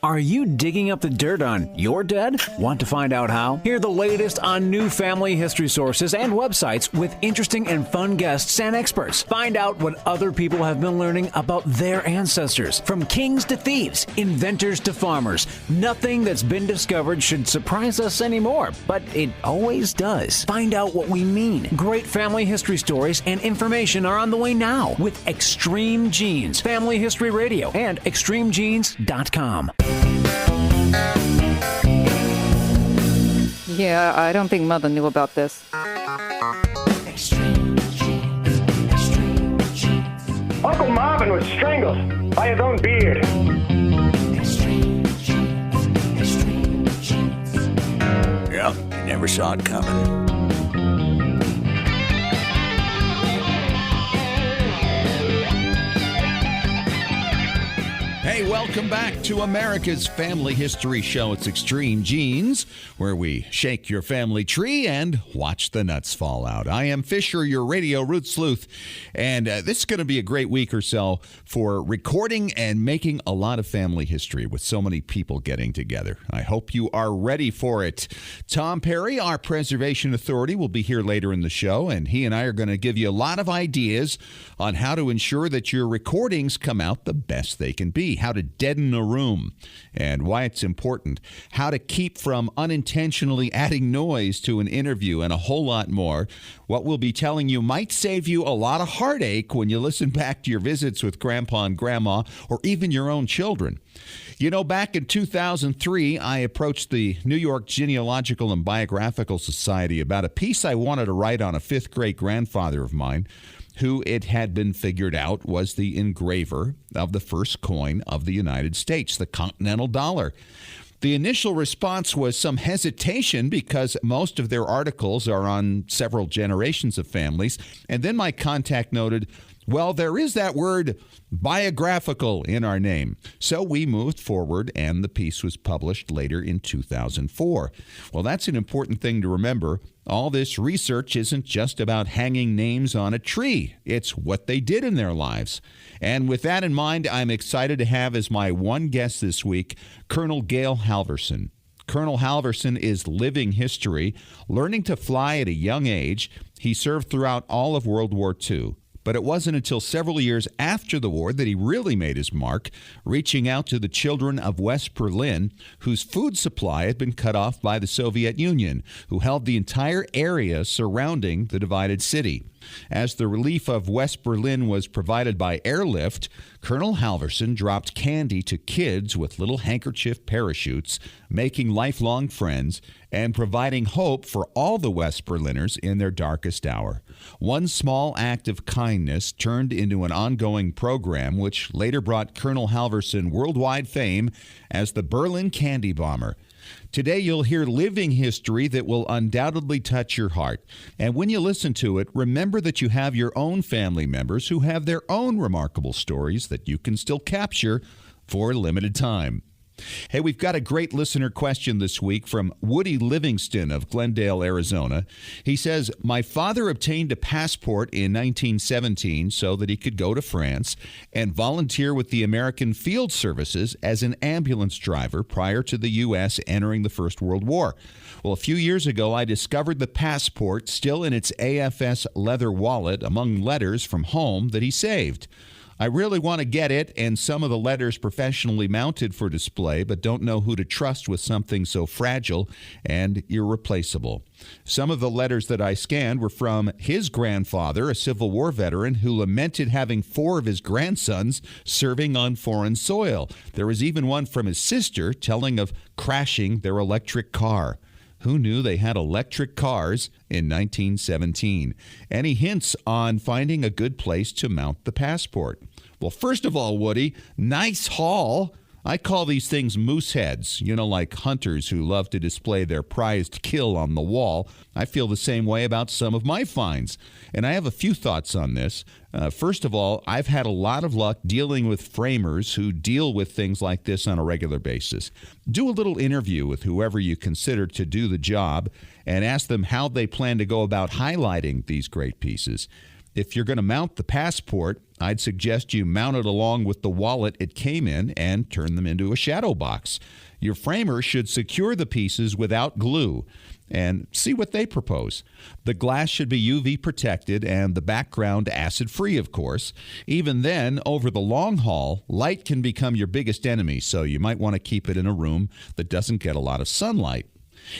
Are you digging up the dirt on your dead? Want to find out how? Hear the latest on new family history sources and websites with interesting and fun guests and experts. Find out what other people have been learning about their ancestors. From kings to thieves, inventors to farmers, nothing that's been discovered should surprise us anymore, but it always does. Find out what we mean. Great family history stories and information are on the way now with Extreme Genes, Family History Radio, and extremegenes.com. Yeah, I don't think Mother knew about this. Uncle Marvin was strangled by his own beard. Yep, you never saw it coming. Hey, welcome back to America's Family History Show. It's Extreme Genes, where we shake your family tree and watch the nuts fall out. I am Fisher, your radio root sleuth, and this is going to be a great week or so for recording and making a lot of family history with so many people getting together. I hope you are ready for it. Tom Perry, our preservation authority, will be here later in the show, and he and I are going to give you a lot of ideas on how to ensure that your recordings come out the best they can be. How to deaden a room and why it's important, how to keep from unintentionally adding noise to an interview, and a whole lot more. What we'll be telling you might save you a lot of heartache when you listen back to your visits with Grandpa and Grandma or even your own children. You know, back in 2003, I approached the New York Genealogical and Biographical Society about a piece I wanted to write on a fifth great grandfather of mine, who it had been figured out was the engraver of the first coin of the United States, the Continental Dollar. The initial response was some hesitation because most of their articles are on several generations of families. And then my contact noted, well, there is that word biographical in our name. So we moved forward, and the piece was published later in 2004. Well, that's an important thing to remember. All this research isn't just about hanging names on a tree. It's what they did in their lives. And with that in mind, I'm excited to have as my one guest this week, Colonel Gail Halvorsen. Colonel Halvorsen is living history. Learning to fly at a young age, he served throughout all of World War II. But it wasn't until several years after the war that he really made his mark, reaching out to the children of West Berlin, whose food supply had been cut off by the Soviet Union, who held the entire area surrounding the divided city. As the relief of West Berlin was provided by airlift, Colonel Halvorsen dropped candy to kids with little handkerchief parachutes, making lifelong friends and providing hope for all the West Berliners in their darkest hour. One small act of kindness turned into an ongoing program, which later brought Colonel Halvorsen worldwide fame as the Berlin Candy Bomber. Today, you'll hear living history that will undoubtedly touch your heart. And when you listen to it, remember that you have your own family members who have their own remarkable stories that you can still capture for a limited time. Hey, we've got a great listener question this week from Woody Livingston of Glendale, Arizona. He says, my father obtained a passport in 1917 so that he could go to France and volunteer with the American Field Services as an ambulance driver prior to the U.S. entering the First World War. Well, a few years ago, I discovered the passport still in its AFS leather wallet among letters from home that he saved. I really want to get it and some of the letters professionally mounted for display, but don't know who to trust with something so fragile and irreplaceable. Some of the letters that I scanned were from his grandfather, a Civil War veteran, who lamented having 4 of his grandsons serving on foreign soil. There was even one from his sister telling of crashing their electric car. Who knew they had electric cars in 1917? Any hints on finding a good place to mount the passport? Well, first of all, Woody, nice haul. I call these things moose heads, like hunters who love to display their prized kill on the wall. I feel the same way about some of my finds. And I have a few thoughts on this. First of all, I've had a lot of luck dealing with framers who deal with things like this on a regular basis. Do a little interview with whoever you consider to do the job and ask them how they plan to go about highlighting these great pieces. If you're going to mount the passport, I'd suggest you mount it along with the wallet it came in and turn them into a shadow box. Your framer should secure the pieces without glue and see what they propose. The glass should be UV protected and the background acid-free, of course. Even then, over the long haul, light can become your biggest enemy, so you might want to keep it in a room that doesn't get a lot of sunlight.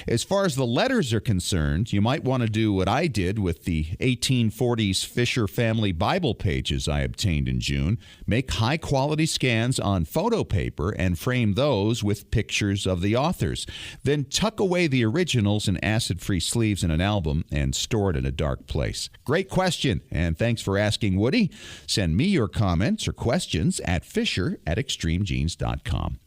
As far as the letters are concerned, you might want to do what I did with the 1840s Fisher family Bible pages I obtained in June. Make high-quality scans on photo paper and frame those with pictures of the authors. Then tuck away the originals in acid-free sleeves in an album and store it in a dark place. Great question, and thanks for asking, Woody. Send me your comments or questions at fisher@extremegenes.com.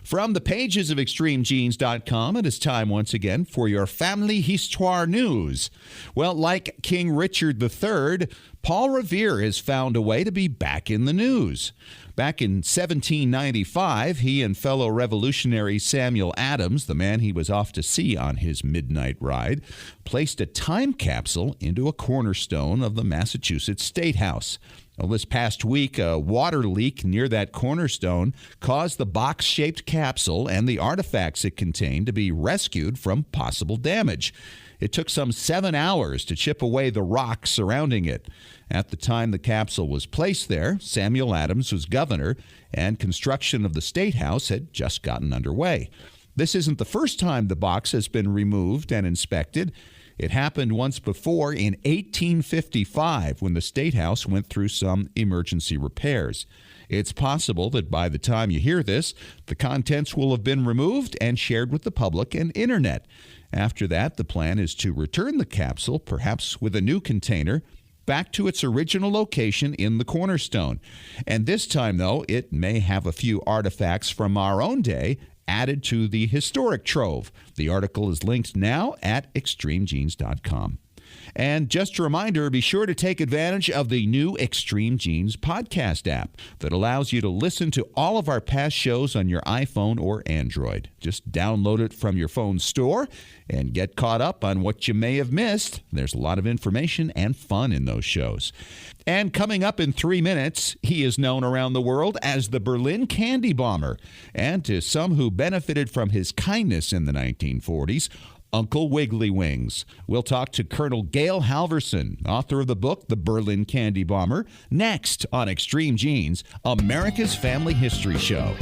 From the pages of extremegenes.com, it is time once again for your Family Histoire news. Well, like King Richard III, Paul Revere has found a way to be back in the news. Back in 1795, he and fellow revolutionary Samuel Adams, the man he was off to see on his midnight ride, placed a time capsule into a cornerstone of the Massachusetts State House. Well, this past week, a water leak near that cornerstone caused the box-shaped capsule and the artifacts it contained to be rescued from possible damage. It took some 7 hours to chip away the rock surrounding it. At the time the capsule was placed there, Samuel Adams was governor, and construction of the State House had just gotten underway. This isn't the first time the box has been removed and inspected. It happened once before in 1855 when the State House went through some emergency repairs. It's possible that by the time you hear this, the contents will have been removed and shared with the public and internet. After that, the plan is to return the capsule, perhaps with a new container, back to its original location in the cornerstone. And this time, though, it may have a few artifacts from our own day added to the historic trove. The article is linked now at extremegenes.com. And just a reminder, be sure to take advantage of the new Extreme Genes podcast app that allows you to listen to all of our past shows on your iPhone or Android. Just download it from your phone store and get caught up on what you may have missed. There's a lot of information and fun in those shows. And coming up in 3 minutes, he is known around the world as the Berlin Candy Bomber. And to some who benefited from his kindness in the 1940s, Uncle Wiggly Wings. We'll talk to Colonel Gail Halvorsen, author of the book, The Berlin Candy Bomber, next on Extreme Genes, America's Family History Show.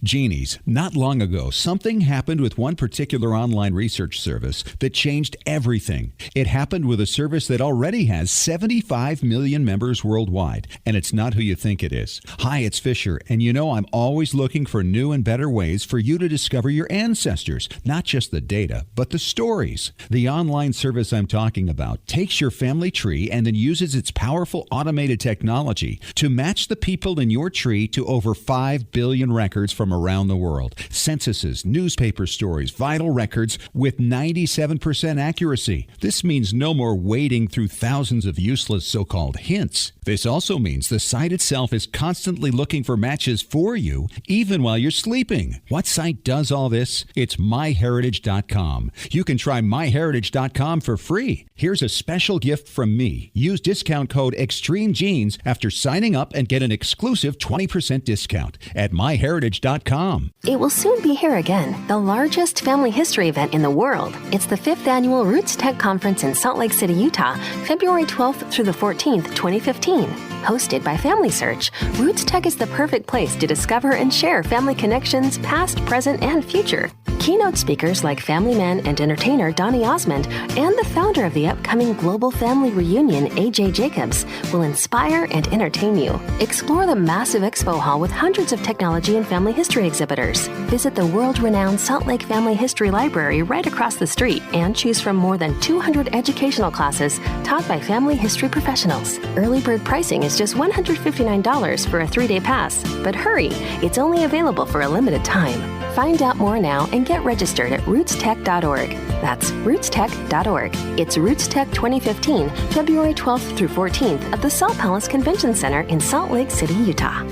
Genies, not long ago, something happened with one particular online research service that changed everything. It happened with a service that already has 75 million members worldwide, and it's not who you think it is. Hi, it's Fisher, and you know I'm always looking for new and better ways for you to discover your ancestors, not just the data, but the stories. The online service I'm talking about takes your family tree and then uses its powerful automated technology to match the people in your tree to over 5 billion records from around the world. Censuses, newspaper stories, vital records with 97% accuracy. This means no more wading through thousands of useless so-called hints. This also means the site itself is constantly looking for matches for you, even while you're sleeping. What site does all this? It's myheritage.com. You can try myheritage.com for free. Here's a special gift from me. Use discount code EXTREMEGENES after signing up and get an exclusive 20% discount at myheritage.com. It will soon be here again, the largest family history event in the world. It's the 5th annual Roots Tech Conference in Salt Lake City, Utah, February 12th through the 14th, 2015. Hosted by Family Search, Roots Tech is the perfect place to discover and share family connections, past, present, and future. Keynote speakers like family man and entertainer Donny Osmond and the founder of the upcoming Global Family Reunion, AJ Jacobs, will inspire and entertain you. Explore the massive expo hall with hundreds of technology and family history exhibitors. Visit the world-renowned Salt Lake Family History Library right across the street and choose from more than 200 educational classes taught by family history professionals. Early bird pricing is just $159 for a 3-day pass. But hurry, it's only available for a limited time. Find out more now and get registered at rootstech.org. That's rootstech.org. It's Roots Tech 2015, February 12th through 14th at the Salt Palace Convention Center in Salt Lake City, Utah.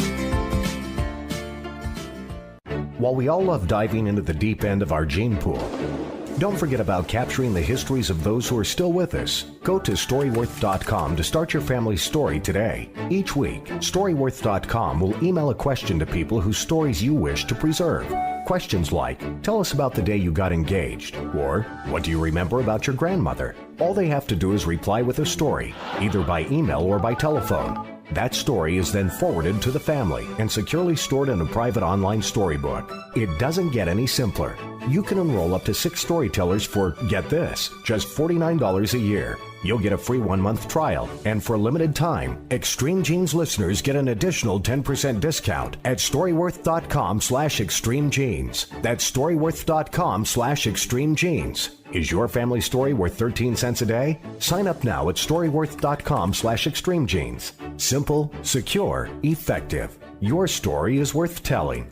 While we all love diving into the deep end of our gene pool, don't forget about capturing the histories of those who are still with us. Go to Storyworth.com to start your family story today. Each week, Storyworth.com will email a question to people whose stories you wish to preserve. Questions like, tell us about the day you got engaged, or what do you remember about your grandmother? All they have to do is reply with a story, either by email or by telephone. That story is then forwarded to the family and securely stored in a private online storybook. It doesn't get any simpler. You can enroll up to 6 storytellers for, get this, just $49 a year. You'll get a free 1-month trial, and for a limited time, Extreme Genes listeners get an additional 10% discount at Storyworth.com/ExtremeGenes. That's Storyworth.com/ExtremeGenes. Is your family story worth 13 cents a day? Sign up now at Storyworth.com/ExtremeGenes. Simple, secure, effective. Your story is worth telling.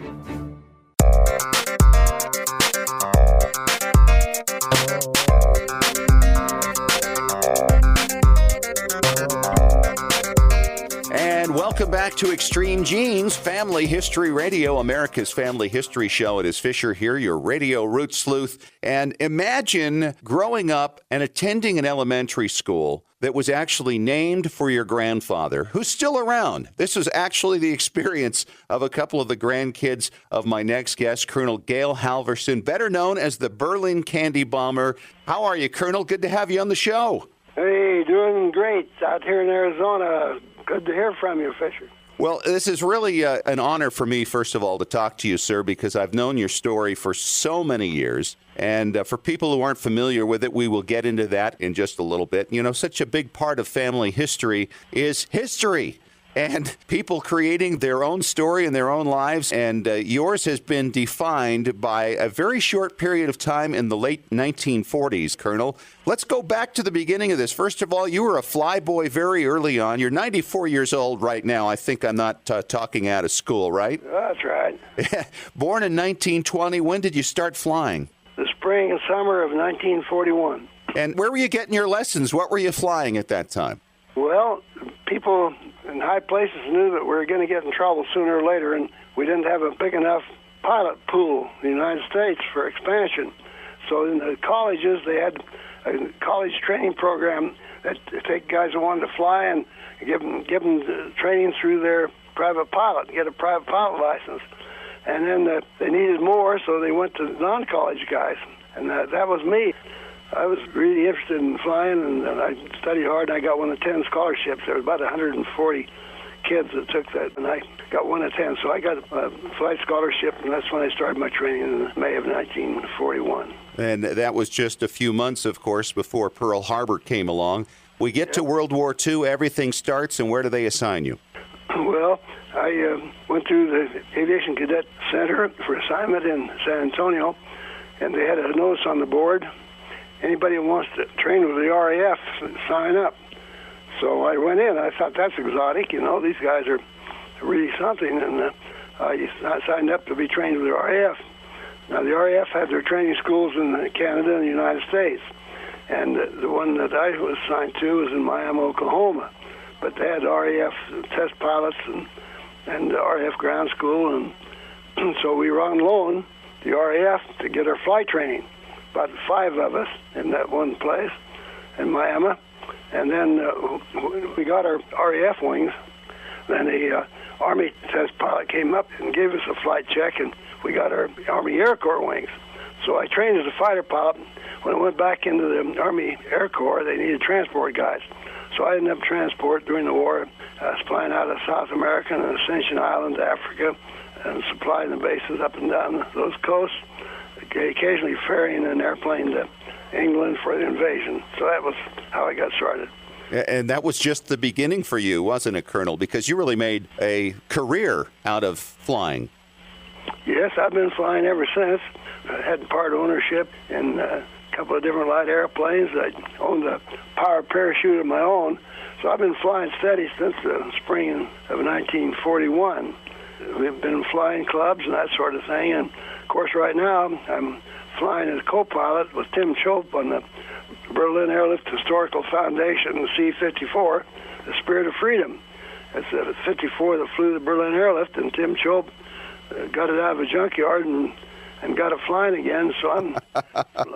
Welcome back to Extreme Genes, Family History Radio, America's family history show. It is Fisher here, your radio root sleuth. And imagine growing up and attending an elementary school that was actually named for your grandfather, who's still around. This was actually the experience of a couple of the grandkids of my next guest, Colonel Gail Halvorsen, better known as the Berlin Candy Bomber. How are you, Colonel? Good to have you on the show. Hey, doing great out here in Arizona. Good to hear from you, Fisher. Well, this is really an honor for me, first of all, to talk to you, sir, because I've known your story for so many years. And for people who aren't familiar with it, we will get into that in just a little bit. You know, such a big part of family history is history. And people creating their own story in their own lives. And yours has been defined by a very short period of time in the late 1940s, Colonel. Let's go back to the beginning of this. First of all, you were a flyboy very early on. You're 94 years old right now. I think I'm not talking out of school, right? That's right. Born in 1920. When did you start flying? The spring and summer of 1941. And where were you getting your lessons? What were you flying at that time? Well, people in high places knew that we were going to get in trouble sooner or later, and we didn't have a big enough pilot pool in the United States for expansion. So in the colleges, they had a college training program that take guys who wanted to fly and give them training through their private pilot, get a private pilot license. And then they needed more, so they went to non-college guys, and that was me. I was really interested in flying, and I studied hard, and I got one of 10 scholarships. There were about 140 kids that took that, and I got one of 10. So I got a flight scholarship, and that's when I started my training in May of 1941. And that was just a few months, of course, before Pearl Harbor came along. We get to World War II, everything starts, and where do they assign you? Well, I went through the Aviation Cadet Center for assignment in San Antonio, and they had a notice on the board. Anybody who wants to train with the RAF, sign up. So I went in. I thought, that's exotic. You know, these guys are really something. And I signed up to be trained with the RAF. Now, the RAF had their training schools in Canada and the United States. And the one that I was assigned to was in Miami, Oklahoma. But they had RAF test pilots and RAF ground school. And so we were on loan, the RAF, to get our flight training. About 5 of us in that one place in Miami. And then we got our RAF wings. Then the Army test pilot came up and gave us a flight check, and we got our Army Air Corps wings. So I trained as a fighter pilot. When I went back into the Army Air Corps, they needed transport guys. So I ended up transport during the war. I was flying out of South America and Ascension Island, Africa, and supplying the bases up and down those coasts. Occasionally ferrying an airplane to England for the invasion. So that was how I got started. And that was just the beginning for you, wasn't it, Colonel? Because you really made a career out of flying. Yes, I've been flying ever since. I had part ownership in a couple of different light airplanes. I owned a power parachute of my own. So I've been flying steady since the spring of 1941. We've been flying clubs and that sort of thing. And of course, right now, I'm flying as co-pilot with Tim Chope on the Berlin Airlift Historical Foundation, the C-54, the Spirit of Freedom. It's the 54 that flew the Berlin Airlift, and Tim Chope got it out of a junkyard and got it flying again. So I'm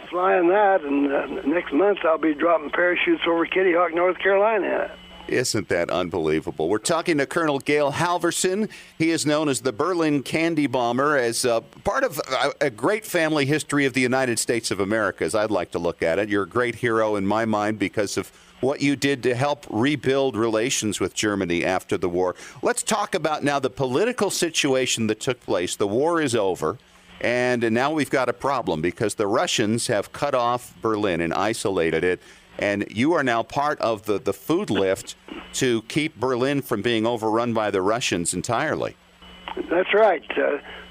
flying that, and next month I'll be dropping parachutes over Kitty Hawk, North Carolina. Isn't that unbelievable? We're talking to Colonel Gail Halvorsen. He is known as the Berlin Candy Bomber, as part of a great family history of the United States of America, as I'd like to look at it. You're a great hero in my mind because of what you did to help rebuild relations with Germany after the war. Let's talk about now the political situation that took place. The war is over, and now we've got a problem because the Russians have cut off Berlin and isolated it. And you are now part of the food lift to keep Berlin from being overrun by the Russians entirely. That's right.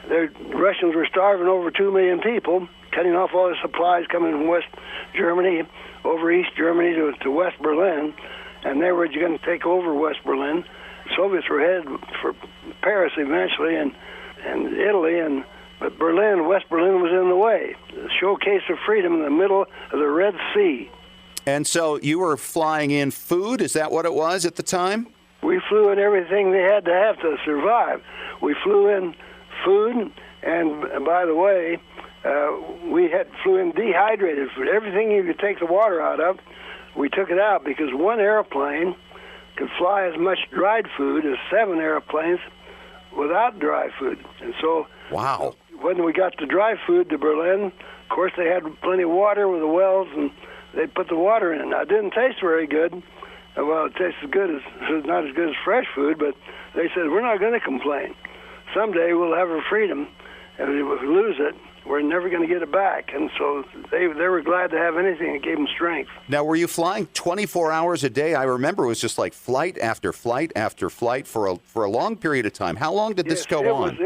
The Russians were starving over 2 million people, cutting off all the supplies coming from West Germany over East Germany to West Berlin, and they were going to take over West Berlin. The Soviets were headed for Paris eventually and Italy, but West Berlin was in the way. The showcase of freedom in the middle of the Red Sea. And so you were flying in food? Is that what it was at the time? We flew in everything they had to have to survive. We flew in food, and by the way, we flew in dehydrated food. Everything you could take the water out of, we took it out because one airplane could fly as much dried food as 7 airplanes without dry food. And so wow. When we got the dry food to Berlin, of course they had plenty of water with the wells, and they put the water in. Now, it didn't taste very good. Well, it tastes not as good as fresh food, but they said, we're not going to complain. Someday we'll have our freedom, and if we lose it, we're never going to get it back. And so they were glad to have anything that gave them strength. Now, were you flying 24 hours a day? I remember it was just like flight after flight after flight for a long period of time. How long did this go on?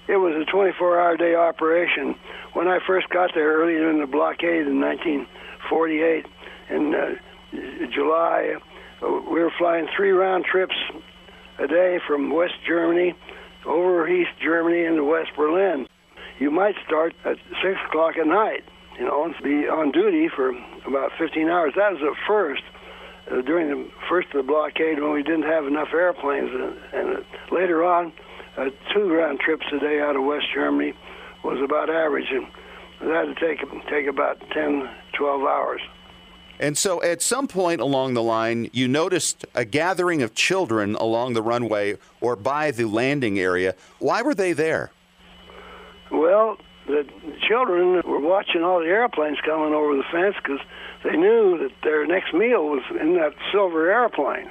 It was a 24-hour day operation. When I first got there early in the blockade in 1948, in July, we were flying 3 round trips a day from West Germany over East Germany into West Berlin. You might start at 6 o'clock at night, and be on duty for about 15 hours. That was at first, during the first of the blockade when we didn't have enough airplanes. And later on, 2 round trips a day out of West Germany was about average. And that would take about 10, 12 hours. And so at some point along the line, you noticed a gathering of children along the runway or by the landing area. Why were they there? Well, the children were watching all the airplanes coming over the fence because they knew that their next meal was in that silver airplane.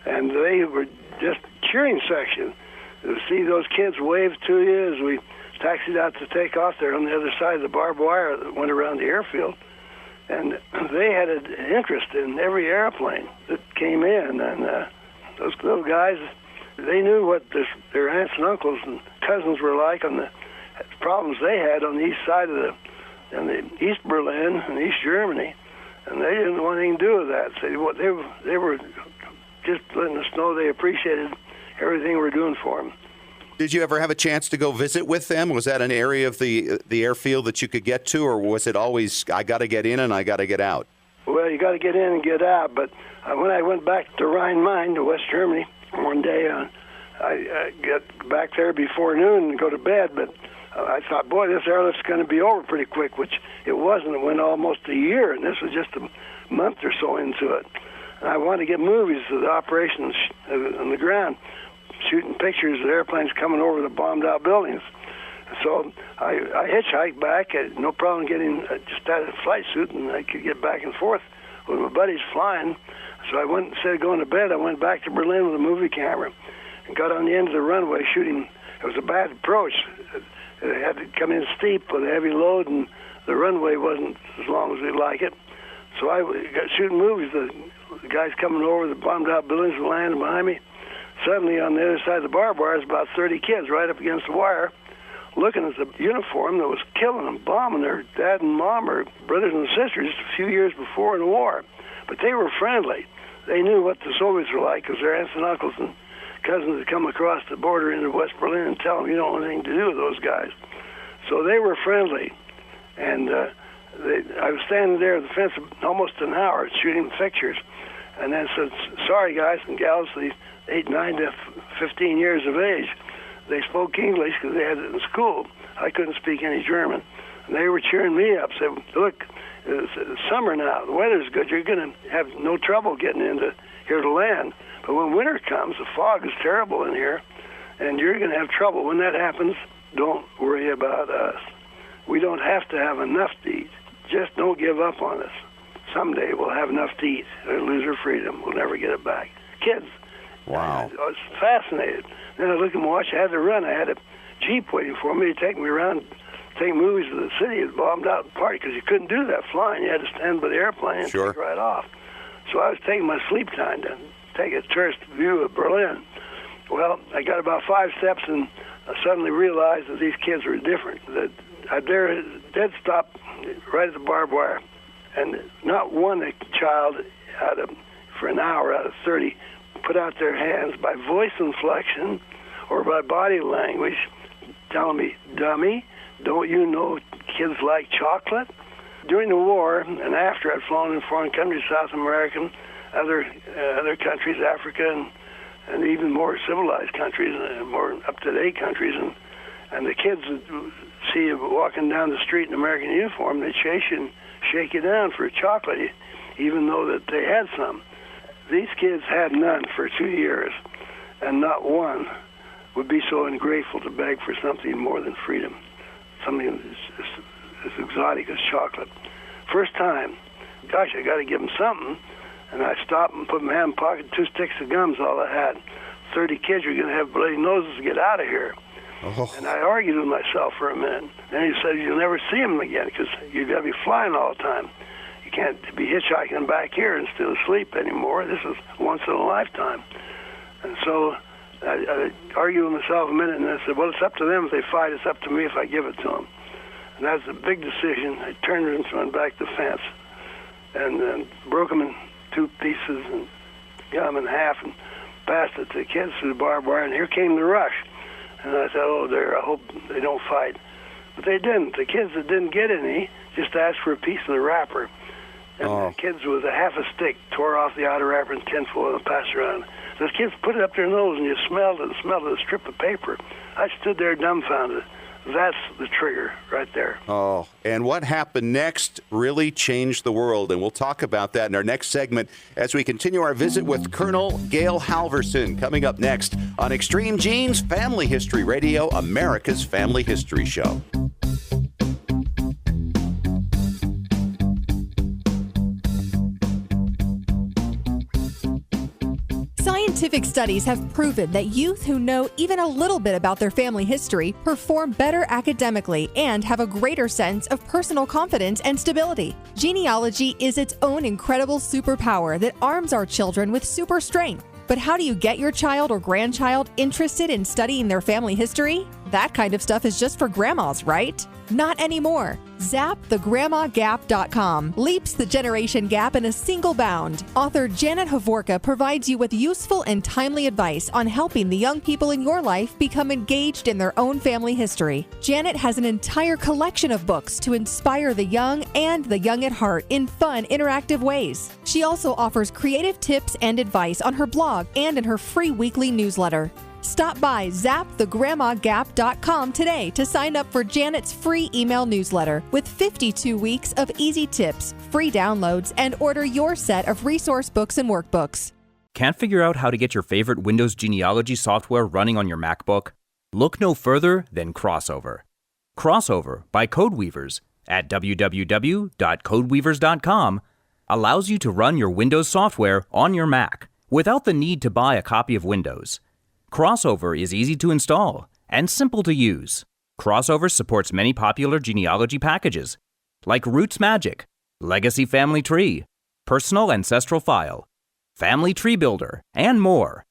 And they were just cheering section. To see those kids wave to you as we taxied out to take off there on the other side of the barbed wire that went around the airfield. And they had an interest in every airplane that came in. And those little guys, they knew what their aunts and uncles and cousins were like on the problems they had on the east side of the East Berlin and East Germany. And they didn't want anything to do with that. So they were just letting us know they appreciated everything we're doing for them. Did you ever have a chance to go visit with them? Was that an area of the airfield that you could get to, or was it always, I got to get in and I got to get out? Well, you got to get in and get out. But when I went back to Rhine-Main, to West Germany, one day, I got back there before noon and go to bed. But I thought, boy, this airlift's going to be over pretty quick, which it wasn't. It went almost a year, and this was just a month or so into it. And I wanted to get movies of the operations on the ground, shooting pictures of airplanes coming over the bombed-out buildings. So I hitchhiked back. No problem getting just out of the flight suit, and I could get back and forth with my buddies flying. So I went, instead of going to bed, I went back to Berlin with a movie camera and got on the end of the runway shooting. It was a bad approach. It had to come in steep with a heavy load, and the runway wasn't as long as we'd like it. So I got shooting movies. The guys coming over the bombed-out buildings were landing behind me. Suddenly, on the other side of the barbed wire, was about 30 kids right up against the wire, looking at the uniform that was killing them, bombing their dad and mom or brothers and sisters just a few years before in the war. But they were friendly. They knew what the Soviets were like because their aunts and uncles and cousins had come across the border into West Berlin and tell them you don't want anything to do with those guys. So they were friendly. And I was standing there at the fence almost an hour shooting pictures, and then said, sorry, guys and gals, these 8, 9 to 15 years of age, they spoke English because they had it in school. I couldn't speak any German. And they were cheering me up, said, look, it's summer now. The weather's good. You're going to have no trouble getting into here to land. But when winter comes, the fog is terrible in here, and you're going to have trouble. When that happens, don't worry about us. We don't have to have enough to eat. Just don't give up on us. Someday we'll have enough to eat and lose our freedom. We'll never get it back. Kids. Wow. I was fascinated. Then I looked at my watch. I had to run. I had a Jeep waiting for me to take me around, take movies to the city. It bombed out the party because you couldn't do that flying. You had to stand by the airplane and take right off. So I was taking my sleep time to take a tourist view of Berlin. Well, I got about 5 steps and I suddenly realized that these kids were different. That they're dead stop right at the barbed wire, and not one child for an hour out of 30 put out their hands by voice inflection or by body language telling me, dummy, don't you know kids like chocolate? During the war and after, I'd flown in foreign countries, South American, other countries, Africa, and even more civilized countries, more up-to-date countries, and the kids would see you walking down the street in American uniform, they'd chase you and shake you down for a chocolate, even though that they had some. These kids had none for 2 years, and not one would be so ungrateful to beg for something more than freedom, something as exotic as chocolate. First time, gosh, I got to give them something. And I stopped and put my hand in my pocket, 2 sticks of gum's all I had. 30 kids are going to have bloody noses to get out of here. Oh. And I argued with myself for a minute. Then he said, you'll never see them again because you've got to be flying all the time. You can't be hitchhiking back here and still asleep anymore. This is once in a lifetime. And so I argued with myself a minute, and I said, well, it's up to them if they fight. It's up to me if I give it to them. And that's a big decision. I turned and went back to the fence and broke them in 2 pieces and got them in half and passed it to the kids through the barbed wire, and here came the rush. And I said, oh, dear, I hope they don't fight. But they didn't. The kids that didn't get any just asked for a piece of the wrapper. And the kids with a half a stick tore off the outer wrapper and tinfoil and passed it around. Those kids put it up their nose, and you smelled it and smelled it, a strip of paper. I stood there dumbfounded. That's the trigger right there. Oh, and what happened next really changed the world, and we'll talk about that in our next segment as we continue our visit with Colonel Gail Halvorsen, coming up next on Extreme Genes, Family History Radio, America's Family History Show. Scientific studies have proven that youth who know even a little bit about their family history perform better academically and have a greater sense of personal confidence and stability. Genealogy is its own incredible superpower that arms our children with super strength. But how do you get your child or grandchild interested in studying their family history? That kind of stuff is just for grandmas, right? Not anymore. ZapTheGrandmaGap.com leaps the generation gap in a single bound. Author Janet Halvorsen provides you with useful and timely advice on helping the young people in your life become engaged in their own family history. Janet has an entire collection of books to inspire the young and the young at heart in fun, interactive ways. She also offers creative tips and advice on her blog and in her free weekly newsletter. Stop by ZapTheGrandmaGap.com today to sign up for Janet's free email newsletter with 52 weeks of easy tips, free downloads, and order your set of resource books and workbooks. Can't figure out how to get your favorite Windows genealogy software running on your MacBook? Look no further than Crossover. Crossover by Codeweavers at www.codeweavers.com allows you to run your Windows software on your Mac without the need to buy a copy of Windows. Crossover is easy to install and simple to use. Crossover supports many popular genealogy packages like Roots Magic, Legacy Family Tree, Personal Ancestral File, Family Tree Builder, and more.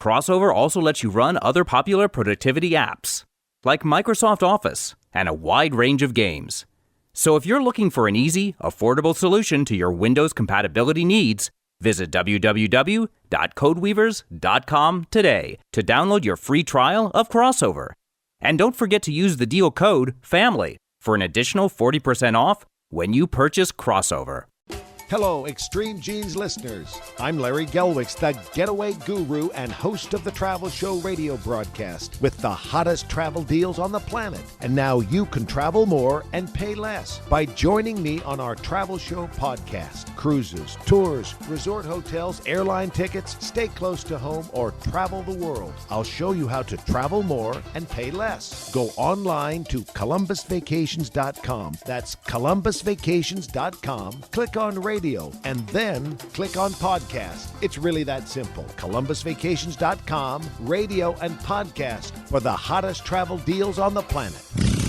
Crossover also lets you run other popular productivity apps like Microsoft Office and a wide range of games. So if you're looking for an easy, affordable solution to your Windows compatibility needs, visit www.codeweavers.com today to download your free trial of Crossover. And don't forget to use the deal code FAMILY for an additional 40% off when you purchase Crossover. Hello, Extreme Genes listeners. I'm Larry Gelwicks, the getaway guru and host of the Travel Show radio broadcast with the hottest travel deals on the planet. And now you can travel more and pay less by joining me on our Travel Show podcast. Cruises, tours, resort hotels, airline tickets, stay close to home, or travel the world. I'll show you how to travel more and pay less. Go online to ColumbusVacations.com. That's ColumbusVacations.com. Click on radio and then click on podcast. It's really that simple. ColumbusVacations.com, radio and podcast for the hottest travel deals on the planet.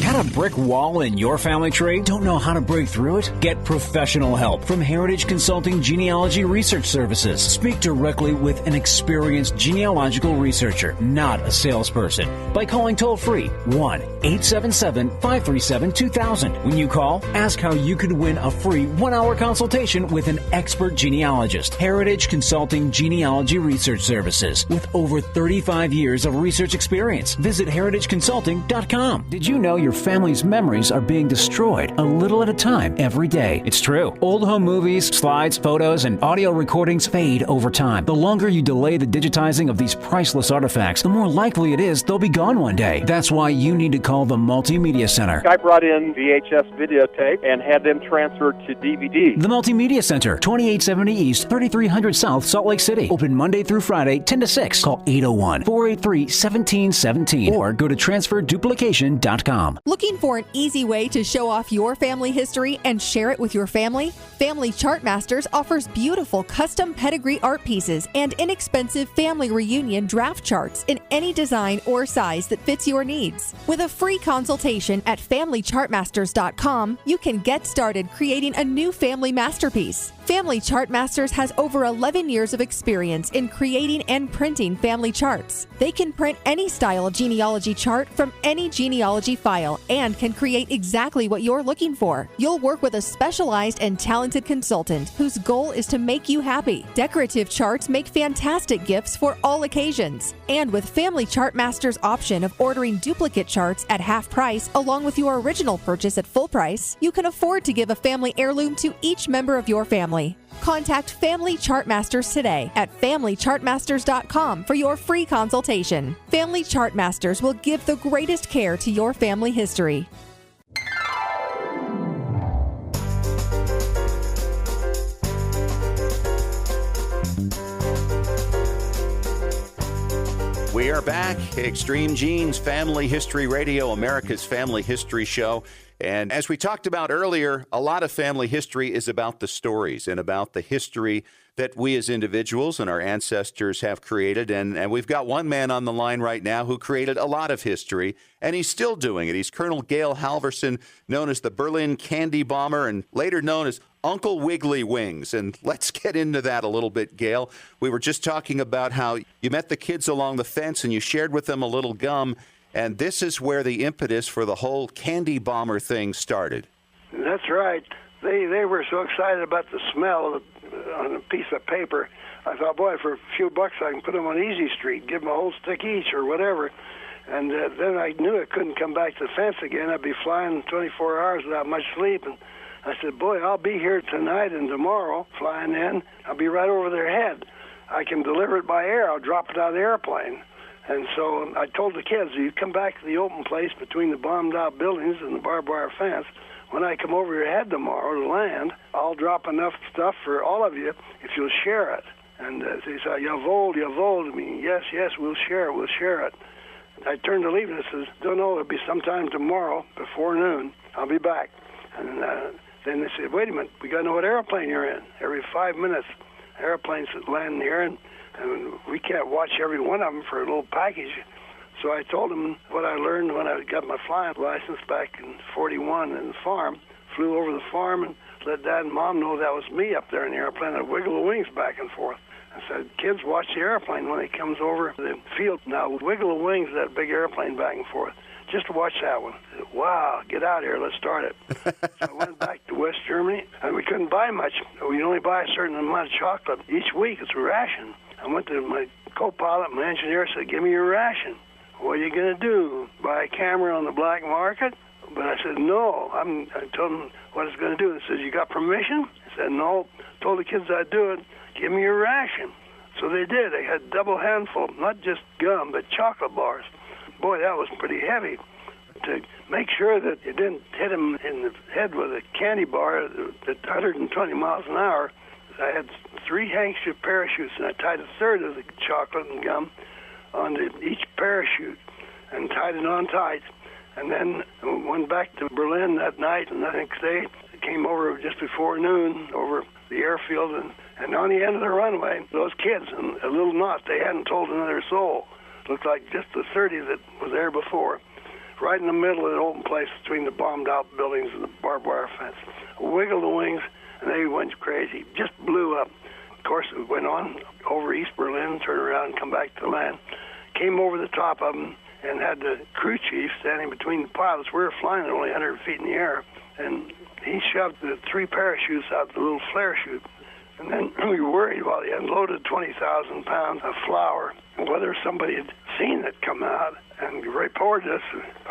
Got a brick wall in your family tree? Don't know how to break through it? Get professional help from Heritage Consulting Genealogy Research Services. Speak directly with an experienced genealogical researcher, not a salesperson, by calling toll-free 1-877-537-2000. When you call, ask how you could win a free 1-hour consultation with an expert genealogist. Heritage Consulting Genealogy Research Services, with over 35 years of research experience. Visit heritageconsulting.com. Did you know your family's memories are being destroyed a little at a time every day? It's true. Old home movies, slides, photos, and audio recordings fade over time. The longer you delay the digitizing of these priceless artifacts, the more likely it is they'll be gone one day. That's why you need to call the Multimedia Center. I brought in VHS videotape and had them transferred to DVD. The Multimedia Center, 2870 East, 3300 South, Salt Lake City. Open Monday through Friday, 10 to 6. Call 801-483-1717 or go to transferduplication.com. Looking for an easy way to show off your family history and share it with your family? Family Chartmasters offers beautiful custom pedigree art pieces and inexpensive family reunion draft charts in any design or size that fits your needs. With a free consultation at FamilyChartmasters.com, you can get started creating a new family masterpiece. Family Chartmasters has over 11 years of experience in creating and printing family charts. They can print any style of genealogy chart from any genealogy file and can create exactly what you're looking for. You'll work with a specialized and talented consultant whose goal is to make you happy. Decorative charts make fantastic gifts for all occasions. And with Family Chartmasters' option of ordering duplicate charts at half price along with your original purchase at full price, you can afford to give a family heirloom to each member of your family. Contact Family Chartmasters today at FamilyChartmasters.com for your free consultation. Family Chartmasters will give the greatest care to your family history. We are back. Extreme Genes, Family History Radio, America's Family History Show. And as we talked about earlier, a lot of family history is about the stories and about the history that we as individuals and our ancestors have created. And we've got one man on the line right now who created a lot of history, and he's still doing it. He's Colonel Gail Halvorsen, known as the Berlin Candy Bomber and later known as Uncle Wiggly Wings. And let's get into that a little bit, Gail. We were just talking about how you met the kids along the fence and you shared with them a little gum. And this is where the impetus for the whole candy bomber thing started. That's right. They were so excited about the smell on a piece of paper. I thought, boy, for a few bucks I can put them on Easy Street, give them a whole stick each or whatever. And then I knew I couldn't come back to the fence again. I'd be flying 24 hours without much sleep. And I said, boy, I'll be here tonight and tomorrow flying in. I'll be right over their head. I can deliver it by air. I'll drop it out of the airplane. And so I told the kids, you come back to the open place between the bombed-out buildings and the barbed wire fence. When I come over your head tomorrow to land, I'll drop enough stuff for all of you if you'll share it. And they said, jawohl. I mean, yes, we'll share it. I turned to leave and I said, don't know, it'll be sometime tomorrow before noon. I'll be back. And then they said, wait a minute, we got to know what airplane you're in. Every 5 minutes, airplanes land here, and we can't watch every one of them for a little package. So I told them what I learned when I got my flying license back in 41 in the farm. Flew over the farm and let Dad and Mom know that was me up there in the airplane. I'd wiggle the wings back and forth. I said, kids, watch the airplane when it comes over the field. Now, wiggle the wings of that big airplane back and forth. Just watch that one. I said, wow, get out here, let's start it. So I went back to West Germany, and we couldn't buy much. We only buy a certain amount of chocolate each week. It's a ration. I went to my co-pilot, my engineer, said, give me your ration. What are you going to do? Buy a camera on the black market? But I said, no. I told him what I was going to do. He said, you got permission? I said, no. Told the kids I'd do it. Give me your ration. So they did. They had double handful, not just gum, but chocolate bars. Boy, that was pretty heavy. To make sure that it didn't hit him in the head with a candy bar at 120 miles an hour, I had 3 handkerchief parachutes, and I tied a third of the chocolate and gum onto each parachute and tied it on tight. And then went back to Berlin that night, and the next day came over just before noon over the airfield, and on the end of the runway, those kids, in a little knot, they hadn't told another soul. Looked like just the 30 that was there before. Right in the middle of the open place between the bombed-out buildings and the barbed wire fence. Wiggled the wings, and they went crazy. Just blew up. Of course, it went on over East Berlin, turned around and come back to land. Came over the top of them and had the crew chief standing between the pilots. We were flying at only 100 feet in the air, and he shoved the 3 parachutes out the little flare chute. And then we were worried while he unloaded 20,000 pounds of flour, whether somebody had seen it come out and reported us,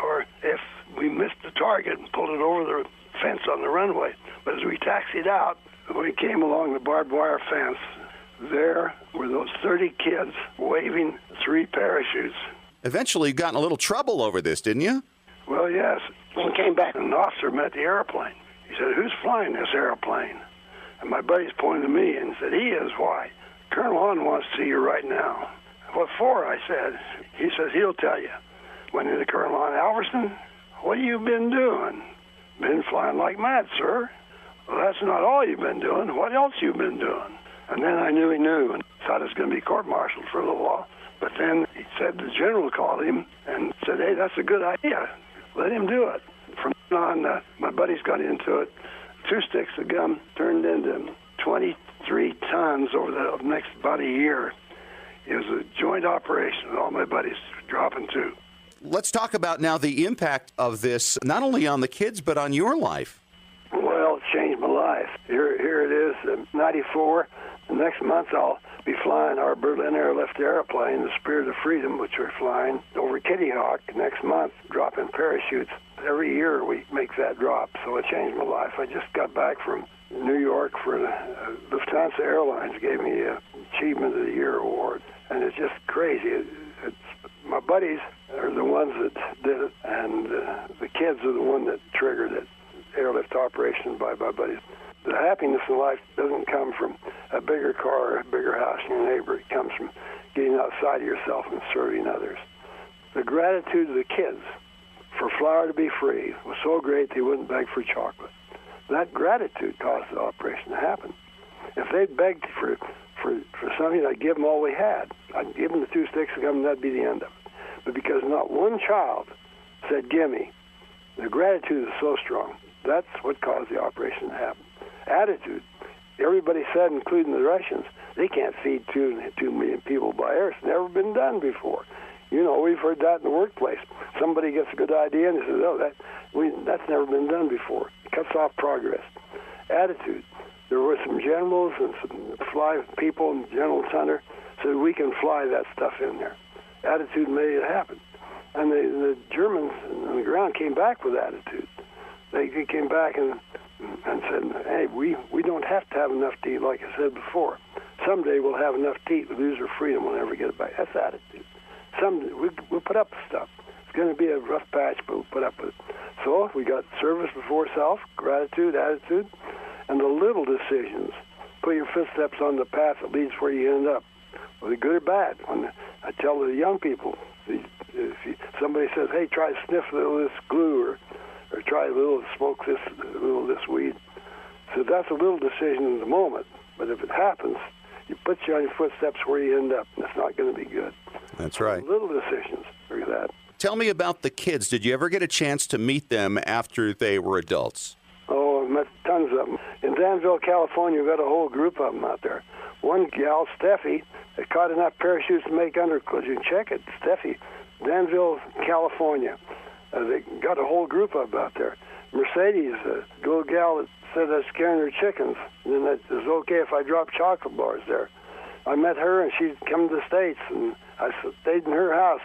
or if we missed the target and pulled it over the fence on the runway. But as we taxied out, we came along the barbed wire fence. There were those 30 kids waving 3 parachutes. Eventually, you got in a little trouble over this, didn't you? Well, yes. When we came back, an officer met the airplane. He said, who's flying this airplane? And my buddies pointed to me and said, he is. Why? Colonel Hahn wants to see you right now. What for? I said. He says, he'll tell you. Went into Colonel Hahn. Halvorsen, what have you been doing? Been flying like mad, sir. Well, that's not all you've been doing. What else you been doing? And then I knew he knew and thought it was going to be court-martialed for a little while. But then he said the general called him and said, hey, that's a good idea. Let him do it. From then on, my buddies got into it. 2 sticks of gum turned into 23 tons over the next about a year. It was a joint operation, all my buddies dropping too. Let's talk about now the impact of this, not only on the kids, but on your life. Well, it changed my life. Here it is, 94. The next month I'll be flying our Berlin Airlift airplane, the Spirit of Freedom, which we're flying over Kitty Hawk next month, dropping parachutes. Every year we make that drop, so it changed my life. I just got back from New York for Lufthansa Airlines, gave me an Achievement of the Year award, and it's just crazy. My buddies are the ones that did it, and the kids are the one that triggered it. Airlift operation by my buddies. The happiness in life doesn't come from a bigger car or a bigger house than your neighbor. It comes from getting outside of yourself and serving others. The gratitude of the kids for flour to be free was so great they wouldn't beg for chocolate. That gratitude caused the operation to happen. If they'd begged for something, I'd give them all we had. I'd give them the 2 sticks of gum, and that'd be the end of it. But because not one child said, gimme, the gratitude is so strong. That's what caused the operation to happen. Attitude. Everybody said, including the Russians, they can't feed 2 million people by air. It's never been done before. You know, we've heard that in the workplace. Somebody gets a good idea and says, oh, that's never been done before. It cuts off progress. Attitude. There were some generals and some fly people, and General Thunder said, we can fly that stuff in there. Attitude made it happen. And the Germans on the ground came back with attitude. They came back and said, hey, we don't have to have enough to eat, like I said before. Someday we'll have enough to eat. We'll lose our freedom. We'll never get it back. That's attitude. Someday we'll put up with stuff. It's going to be a rough patch, but we'll put up with it. So we got service before self, gratitude, attitude, and the little decisions. Put your footsteps on the path that leads where you end up, whether good or bad. When I tell the young people, if somebody says, hey, try to sniff a little of this glue, or try a little smoke this, a little of this weed. So that's a little decision in the moment. But if it happens, you put you on your footsteps where you end up, and it's not going to be good. That's right. Little decisions are that. Tell me about the kids. Did you ever get a chance to meet them after they were adults? Oh, I've met tons of them. In Danville, California, we've got a whole group of them out there. One gal, Steffi, that caught enough parachutes to make underclothes. You can check it, Steffi, Danville, California. They got a whole group of them out there. Mercedes, a little gal that said I was scaring her chickens, and then it was okay if I dropped chocolate bars there. I met her, and she'd come to the States, and I stayed in her house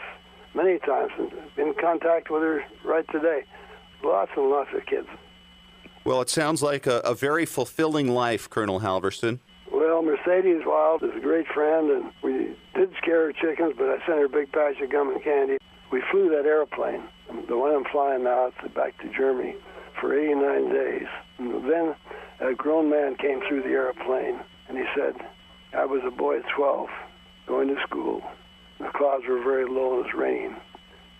many times and been in contact with her right today. Lots and lots of kids. Well, it sounds like a very fulfilling life, Colonel Halvorsen. Well, Mercedes Wild is a great friend, and we did scare her chickens, but I sent her a big patch of gum and candy. We flew that airplane, the one I'm flying now, back to Germany, for 89 days. And then a grown man came through the airplane, and he said, I was a boy at 12, going to school. The clouds were very low and it was raining.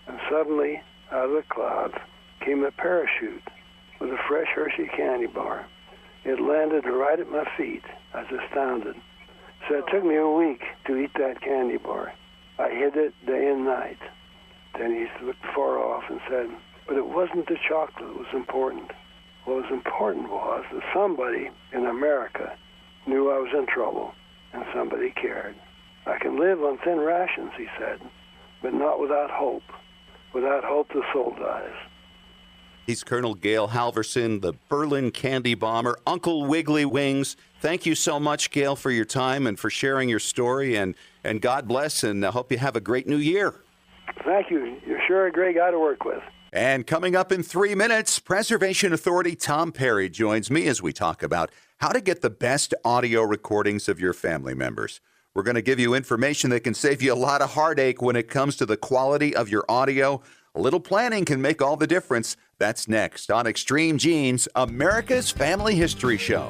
And suddenly, out of the clouds, came a parachute with a fresh Hershey candy bar. It landed right at my feet. I was astounded. So it took me a week to eat that candy bar. I hid it day and night. Then he looked far off and said, but it wasn't the chocolate that was important. What was important was that somebody in America knew I was in trouble, and somebody cared. I can live on thin rations, he said, but not without hope. Without hope, the soul dies. He's Colonel Gail Halvorsen, the Berlin Candy Bomber, Uncle Wiggly Wings. Thank you so much, Gail, for your time and for sharing your story, and God bless, and I hope you have a great new year. Thank you. You're sure a great guy to work with. And coming up in 3 minutes, Preservation Authority Tom Perry joins me as we talk about how to get the best audio recordings of your family members. We're going to give you information that can save you a lot of heartache when it comes to the quality of your audio. A little planning can make all the difference. That's next on Extreme Genes, America's Family History Show.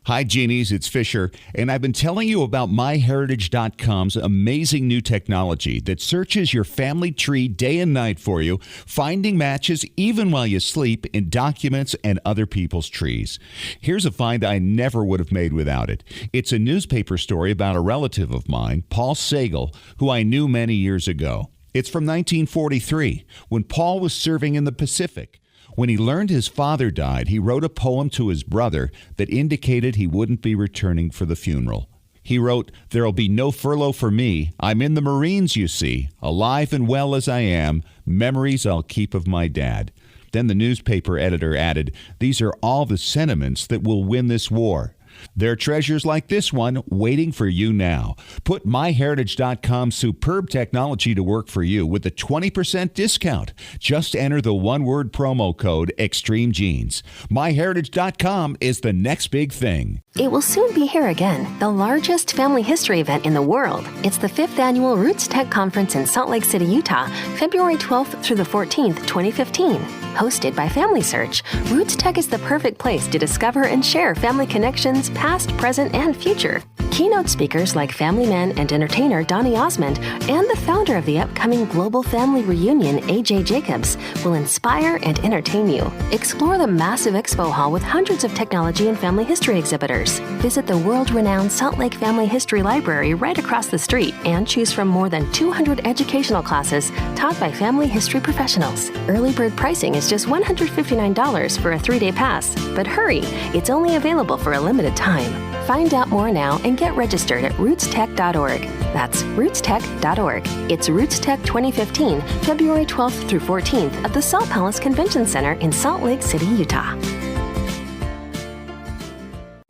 Hi, Genies, it's Fisher, and I've been telling you about MyHeritage.com's amazing new technology that searches your family tree day and night for you, finding matches even while you sleep in documents and other people's trees. Here's a find I never would have made without it. It's a newspaper story about a relative of mine, Paul Sagal, who I knew many years ago. It's from 1943, when Paul was serving in the Pacific. When he learned his father died, he wrote a poem to his brother that indicated he wouldn't be returning for the funeral. He wrote, "There'll be no furlough for me. I'm in the Marines, you see. Alive and well as I am, memories I'll keep of my dad." Then the newspaper editor added, "These are all the sentiments that will win this war. There are treasures like this one waiting for you now." Put MyHeritage.com's superb technology to work for you with a 20% discount. Just enter the one-word promo code EXTREMEGENES. MyHeritage.com is the next big thing. It will soon be here again, the largest family history event in the world. It's the 5th annual Roots Tech Conference in Salt Lake City, Utah, February 12th through the 14th, 2015. Hosted by Family Search, Roots Tech is the perfect place to discover and share family connections, past, present, and future. Keynote speakers like family man and entertainer Donny Osmond and the founder of the upcoming Global Family Reunion, AJ Jacobs, will inspire and entertain you. Explore the massive expo hall with hundreds of technology and family history exhibitors. Visit the world-renowned Salt Lake Family History Library right across the street and choose from more than 200 educational classes taught by family history professionals. Early bird pricing is just $159 for a 3-day pass. But hurry, it's only available for a limited time. Find out more now and get registered at rootstech.org. That's rootstech.org. It's Roots Tech 2015, February 12th through 14th at the Salt Palace Convention Center in Salt Lake City, Utah.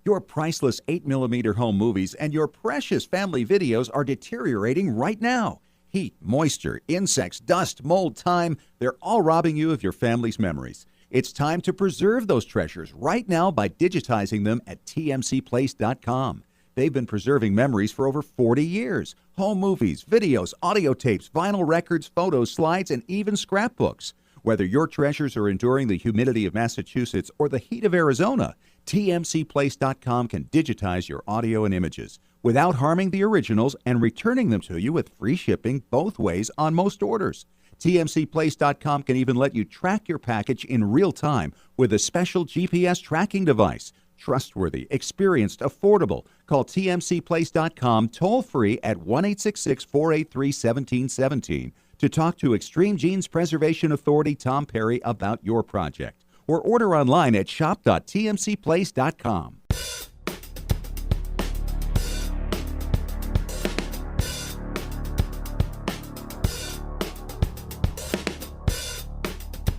Your priceless 8mm home movies and your precious family videos are deteriorating right now. Heat, moisture, insects, dust, mold, time, they're all robbing you of your family's memories. It's time to preserve those treasures right now by digitizing them at tmcplace.com. They've been preserving memories for over 40 years. Home movies, videos, audio tapes, vinyl records, photos, slides, and even scrapbooks. Whether your treasures are enduring the humidity of Massachusetts or the heat of Arizona, tmcplace.com can digitize your audio and images without harming the originals and returning them to you with free shipping both ways on most orders. TMCPlace.com can even let you track your package in real time with a special GPS tracking device. Trustworthy, experienced, affordable. Call TMCPlace.com toll-free at 1-866-483-1717 to talk to Extreme Genes Preservation Authority Tom Perry about your project. Or order online at shop.tmcplace.com.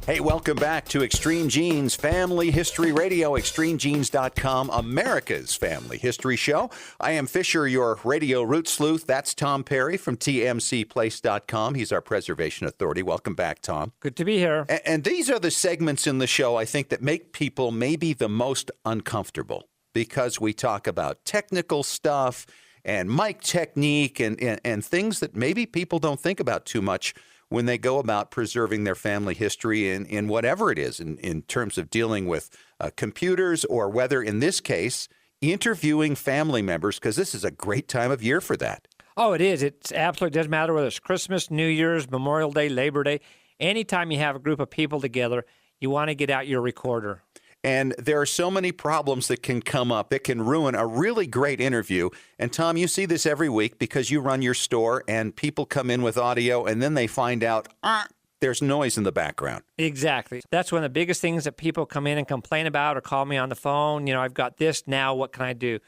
Hey, welcome back to Extreme Genes Family History Radio, extremegenes.com, America's Family History Show. I am Fisher, your radio root sleuth. That's Tom Perry from tmcplace.com. He's our preservation authority. Welcome back, Tom. Good to be here. And these are the segments in the show, I think, that make people maybe the most uncomfortable because we talk about technical stuff and mic technique and things that maybe people don't think about too much when they go about preserving their family history in whatever it is, in terms of dealing with computers or whether, in this case, interviewing family members, because this is a great time of year for that. Oh, it is. It absolutely doesn't matter whether it's Christmas, New Year's, Memorial Day, Labor Day. Anytime you have a group of people together, you want to get out your recorder. And there are so many problems that can come up. It can ruin a really great interview. And Tom, you see this every week because you run your store and people come in with audio and then they find out there's noise in the background. Exactly. That's one of the biggest things that people come in and complain about or call me on the phone. You know, I've got this now. What can I do?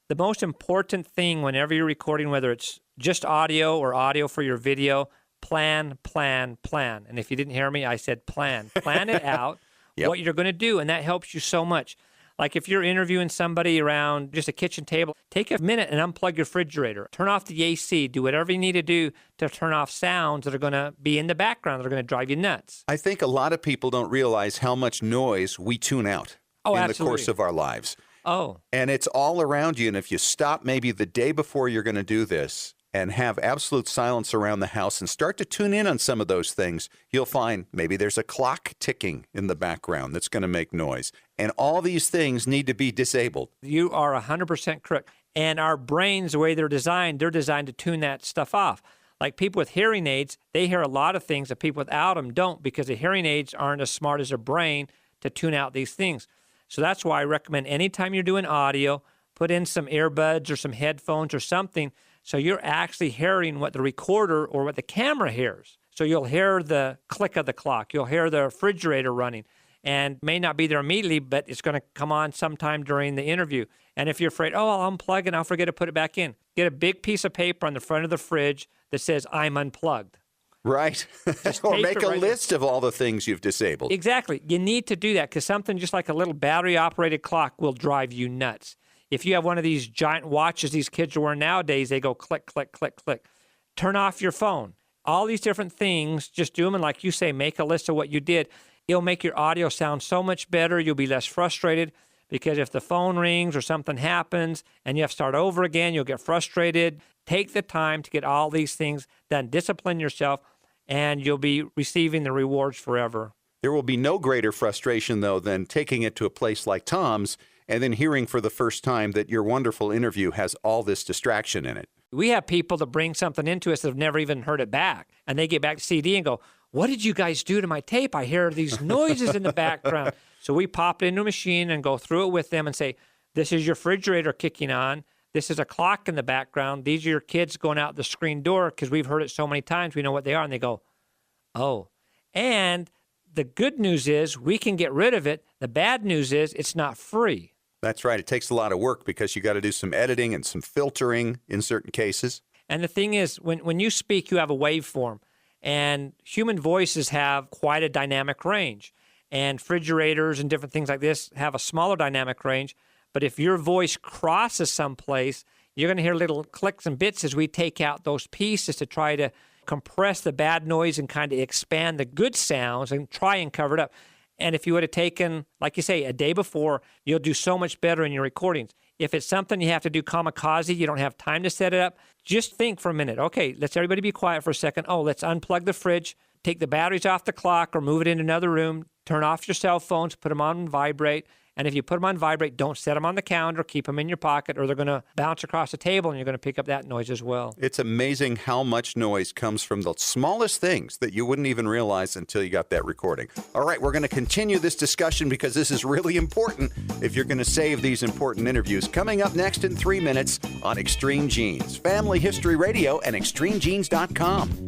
The most important thing whenever you're recording, whether it's just audio or audio for your video, plan. And if you didn't hear me, I said plan. Plan it out. Yep. What you're going to do, and that helps you so much. Like if you're interviewing somebody around just a kitchen table, take a minute and unplug your refrigerator. Turn off the AC. Do whatever you need to do to turn off sounds that are going to be in the background that are going to drive you nuts. I think a lot of people don't realize how much noise we tune out in the course of our lives. Oh. And it's all around you. And if you stop maybe the day before you're going to do this and have absolute silence around the house and start to tune in on some of those things, you'll find maybe there's a clock ticking in the background that's going to make noise. And all these things need to be disabled. You are 100% correct. And our brains, the way they're designed to tune that stuff off. Like people with hearing aids, they hear a lot of things that people without them don't because the hearing aids aren't as smart as their brain to tune out these things. So that's why I recommend anytime you're doing audio, put in some earbuds or some headphones or something so you're actually hearing what the recorder or what the camera hears. So you'll hear the click of the clock. You'll hear the refrigerator running. And may not be there immediately, but it's going to come on sometime during the interview. And if you're afraid, I'll unplug and I'll forget to put it back in, get a big piece of paper on the front of the fridge that says, I'm unplugged. Right. Or make a list of all the things you've disabled. Exactly. You need to do that because something just like a little battery-operated clock will drive you nuts. If you have one of these giant watches these kids are wearing nowadays, they go click, click, click, click. Turn off your phone. All these different things, just do them. And like you say, make a list of what you did. It'll make your audio sound so much better. You'll be less frustrated because if the phone rings or something happens and you have to start over again, you'll get frustrated. Take the time to get all these things done. Discipline yourself, and you'll be receiving the rewards forever. There will be no greater frustration, though, than taking it to a place like Tom's and then hearing for the first time that your wonderful interview has all this distraction in it. We have people that bring something into us that have never even heard it back, and they get back to CD and go, what did you guys do to my tape? I hear these noises in the background. So we pop it into a machine and go through it with them and say, this is your refrigerator kicking on. This is a clock in the background. These are your kids going out the screen door because we've heard it so many times. We know what they are. And they go, oh. And the good news is we can get rid of it. The bad news is it's not free. That's right. It takes a lot of work because you got to do some editing and some filtering in certain cases. And the thing is, when you speak, you have a waveform. And human voices have quite a dynamic range. And refrigerators and different things like this have a smaller dynamic range. But if your voice crosses someplace, you're going to hear little clicks and bits as we take out those pieces to try to compress the bad noise and kind of expand the good sounds and try and cover it up. And if you would have taken, like you say, a day before, you'll do so much better in your recordings. If it's something you have to do kamikaze, you don't have time to set it up, just think for a minute. Okay, let's everybody be quiet for a second. Oh, let's unplug the fridge, take the batteries off the clock or move it in another room, turn off your cell phones, put them on vibrate. And if you put them on vibrate, don't set them on the counter, keep them in your pocket, or they're going to bounce across the table and you're going to pick up that noise as well. It's amazing how much noise comes from the smallest things that you wouldn't even realize until you got that recording. All right, we're going to continue this discussion because this is really important if you're going to save these important interviews. Coming up next in 3 minutes on Extreme Genes, Family History Radio and extremegenes.com.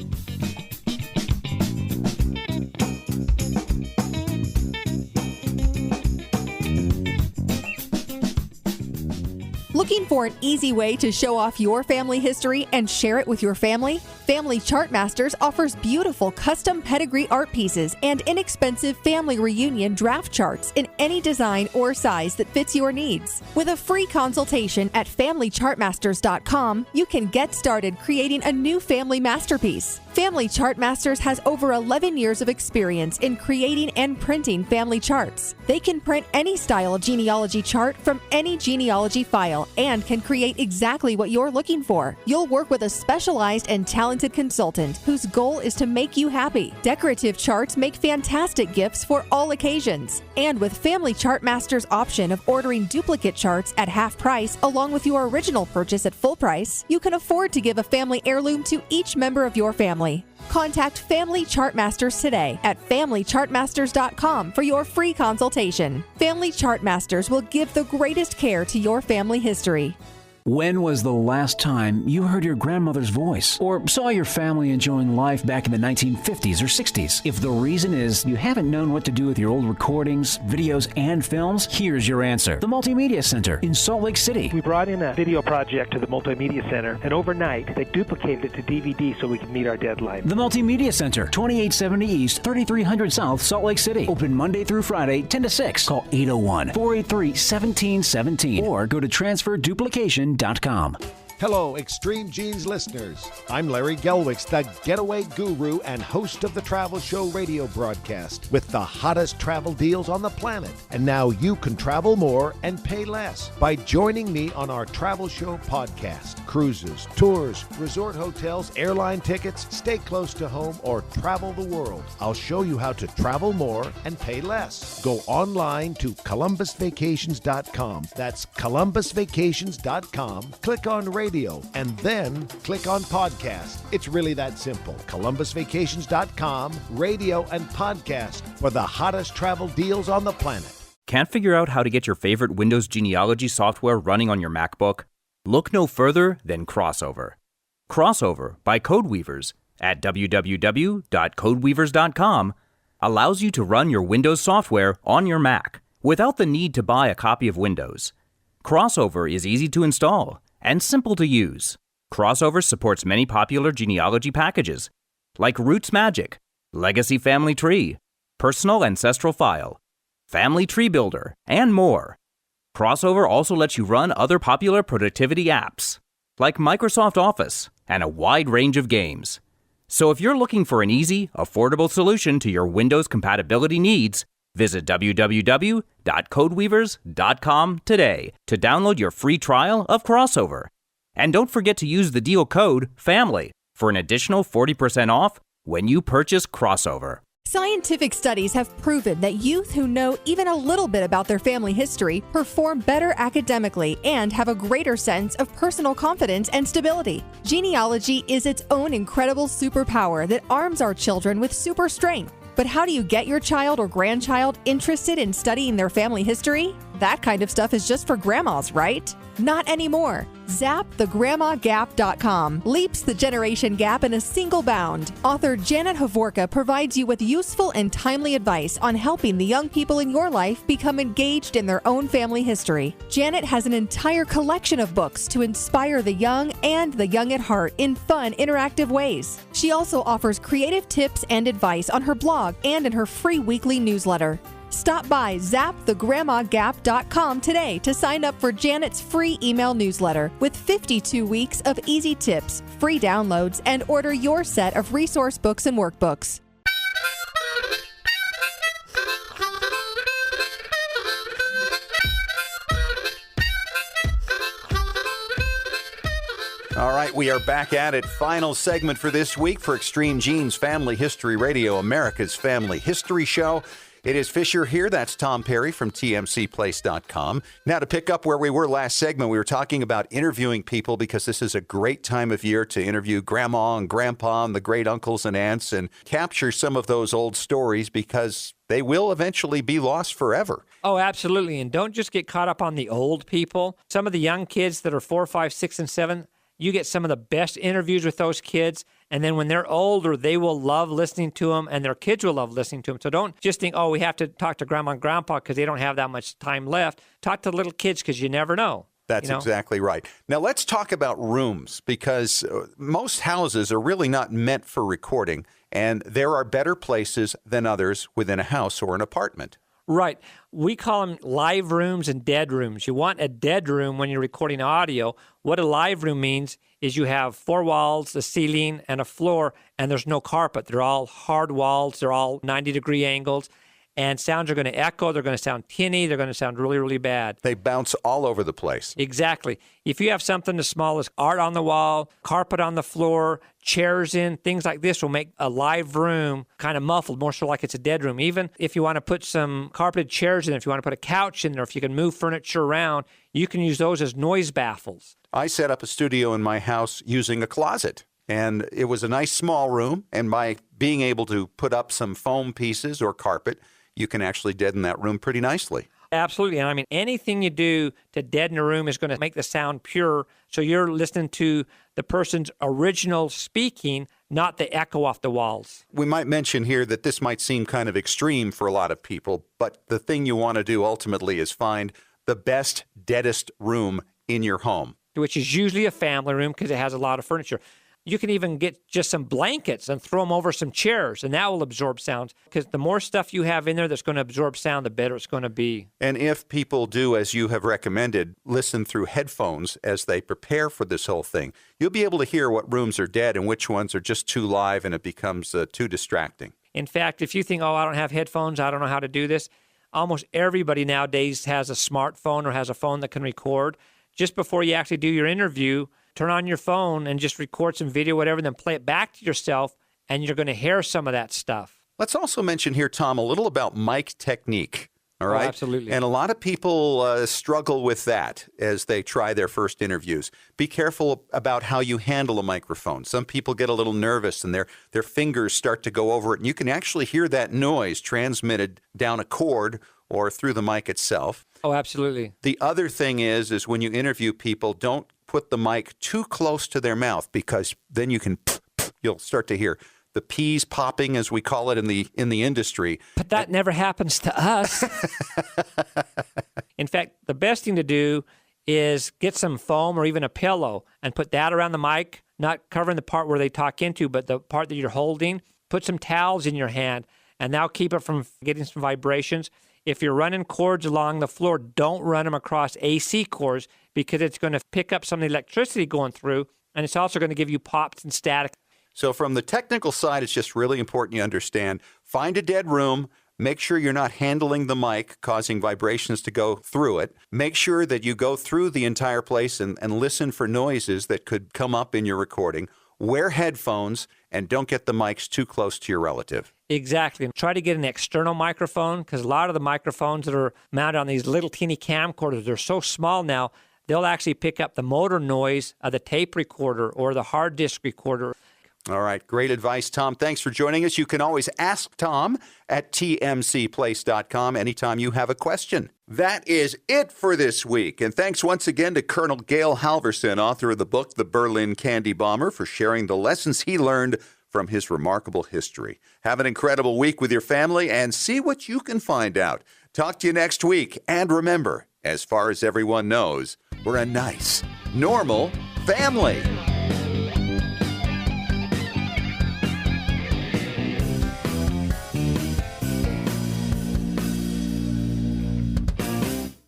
Looking for an easy way to show off your family history and share it with your family? Family Chartmasters offers beautiful custom pedigree art pieces and inexpensive family reunion draft charts in any design or size that fits your needs. With a free consultation at FamilyChartmasters.com, you can get started creating a new family masterpiece. Family Chartmasters has over 11 years of experience in creating and printing family charts. They can print any style genealogy chart from any genealogy file and can create exactly what you're looking for. You'll work with a specialized and talented consultant whose goal is to make you happy. Decorative charts make fantastic gifts for all occasions. And with Family Chartmasters' option of ordering duplicate charts at half price along with your original purchase at full price, you can afford to give a family heirloom to each member of your family. Contact Family Chartmasters today at FamilyChartmasters.com for your free consultation. Family Chartmasters will give the greatest care to your family history. When was the last time you heard your grandmother's voice or saw your family enjoying life back in the 1950s or 60s? If the reason is you haven't known what to do with your old recordings, videos, and films, here's your answer. The Multimedia Center in Salt Lake City. We brought in a video project to the Multimedia Center, and overnight they duplicated it to DVD so we could meet our deadline. The Multimedia Center, 2870 East, 3300 South, Salt Lake City. Open Monday through Friday, 10 to 6. Call 801-483-1717 or go to transferduplication.com. Hello, Extreme Genes listeners. I'm Larry Gelwicks, the getaway guru and host of the Travel Show radio broadcast with the hottest travel deals on the planet. And now you can travel more and pay less by joining me on our Travel Show podcast. Cruises, tours, resort hotels, airline tickets, stay close to home, or travel the world. I'll show you how to travel more and pay less. Go online to ColumbusVacations.com. That's ColumbusVacations.com. Click on radio and then click on podcast. It's really that simple. ColumbusVacations.com, radio and podcast for the hottest travel deals on the planet. Can't figure out how to get your favorite Windows genealogy software running on your MacBook? Look no further than Crossover. Crossover by Codeweavers at www.codeweavers.com allows you to run your Windows software on your Mac without the need to buy a copy of Windows. Crossover is easy to install and simple to use. Crossover supports many popular genealogy packages like Roots Magic, Legacy Family Tree, Personal Ancestral File, Family Tree Builder, and more. Crossover also lets you run other popular productivity apps like Microsoft Office and a wide range of games. So if you're looking for an easy, affordable solution to your Windows compatibility needs, visit www.codeweavers.com today to download your free trial of Crossover. And don't forget to use the deal code FAMILY for an additional 40% off when you purchase Crossover. Scientific studies have proven that youth who know even a little bit about their family history perform better academically and have a greater sense of personal confidence and stability. Genealogy is its own incredible superpower that arms our children with super strength. But how do you get your child or grandchild interested in studying their family history? That kind of stuff is just for grandmas, right? Not anymore. ZapTheGrandmaGap.com leaps the generation gap in a single bound. Author Janet Halvorsen provides you with useful and timely advice on helping the young people in your life become engaged in their own family history. Janet has an entire collection of books to inspire the young and the young at heart in fun, interactive ways. She also offers creative tips and advice on her blog and in her free weekly newsletter. Stop by ZapTheGrandmaGap.com today to sign up for Janet's free email newsletter with 52 weeks of easy tips, free downloads, and order your set of resource books and workbooks. All right, we are back at it. Final segment for this week for Extreme Genes Family History Radio, America's Family History Show. It is Fisher here. That's Tom Perry from TMCplace.com. Now, to pick up where we were last segment, we were talking about interviewing people because this is a great time of year to interview grandma and grandpa and the great uncles and aunts and capture some of those old stories because they will eventually be lost forever. Oh, absolutely. And don't just get caught up on the old people. Some of the young kids that are 4, 5, 6, and 7, you get some of the best interviews with those kids. And then when they're older, they will love listening to them and their kids will love listening to them. So don't just think, oh, we have to talk to grandma and grandpa because they don't have that much time left. Talk to the little kids because you never know. That's exactly right. Now, let's talk about rooms, because most houses are really not meant for recording, and there are better places than others within a house or an apartment. Right. We call them live rooms and dead rooms. You want a dead room when you're recording audio. What a live room means is you have 4 walls, a ceiling, and a floor, and there's no carpet. They're all hard walls. They're all 90-degree angles. And sounds are going to echo. They're going to sound tinny. They're going to sound really, really bad. They bounce all over the place. Exactly. If you have something as small as art on the wall, carpet on the floor, chairs in, things like this will make a live room kind of muffled, more so like it's a dead room. Even if you want to put some carpeted chairs in, if you want to put a couch in there, if you can move furniture around, you can use those as noise baffles. I set up a studio in my house using a closet. And it was a nice small room. And by being able to put up some foam pieces or carpet, you can actually deaden that room pretty nicely. Absolutely. And I mean, anything you do to deaden a room is going to make the sound pure. So you're listening to the person's original speaking, not the echo off the walls. We might mention here that this might seem kind of extreme for a lot of people, but the thing you want to do ultimately is find the best, deadest room in your home, which is usually a family room because it has a lot of furniture. You can even get just some blankets and throw them over some chairs, and that will absorb sound, because the more stuff you have in there that's going to absorb sound, the better it's going to be. And if people do, as you have recommended, listen through headphones as they prepare for this whole thing, you'll be able to hear what rooms are dead and which ones are just too live and it becomes too distracting. In fact, if you think, I don't have headphones, I don't know how to do this, almost everybody nowadays has a smartphone or has a phone that can record. Just before you actually do your interview, turn on your phone and just record some video, whatever, and then play it back to yourself, and you're going to hear some of that stuff. Let's also mention here, Tom, a little about mic technique. All right? Oh, absolutely. And a lot of people struggle with that as they try their first interviews. Be careful about how you handle a microphone. Some people get a little nervous and their fingers start to go over it, and you can actually hear that noise transmitted down a cord or through the mic itself. Oh, absolutely. The other thing is when you interview people, don't put the mic too close to their mouth, because then you'll start to hear the peas popping, as we call it in the industry. But that never happens to us. In fact, the best thing to do is get some foam or even a pillow and put that around the mic, not covering the part where they talk into, but the part that you're holding. Put some towels in your hand, and that'll keep it from getting some vibrations. If you're running cords along the floor, don't run them across AC cords, because it's going to pick up some of the electricity going through, and it's also going to give you pops and static. So from the technical side, it's just really important you understand. Find a dead room. Make sure you're not handling the mic, causing vibrations to go through it. Make sure that you go through the entire place and listen for noises that could come up in your recording. Wear headphones, and don't get the mics too close to your relative. Exactly. And try to get an external microphone, because a lot of the microphones that are mounted on these little teeny camcorders, they're so small now, they'll actually pick up the motor noise of the tape recorder or the hard disk recorder. All right. Great advice, Tom. Thanks for joining us. You can always ask Tom at tmcplace.com anytime you have a question. That is it for this week. And thanks once again to Colonel Gail Halvorsen, author of the book, The Berlin Candy Bomber, for sharing the lessons he learned from his remarkable history. Have an incredible week with your family and see what you can find out. Talk to you next week. And remember, as far as everyone knows, we're a nice, normal family.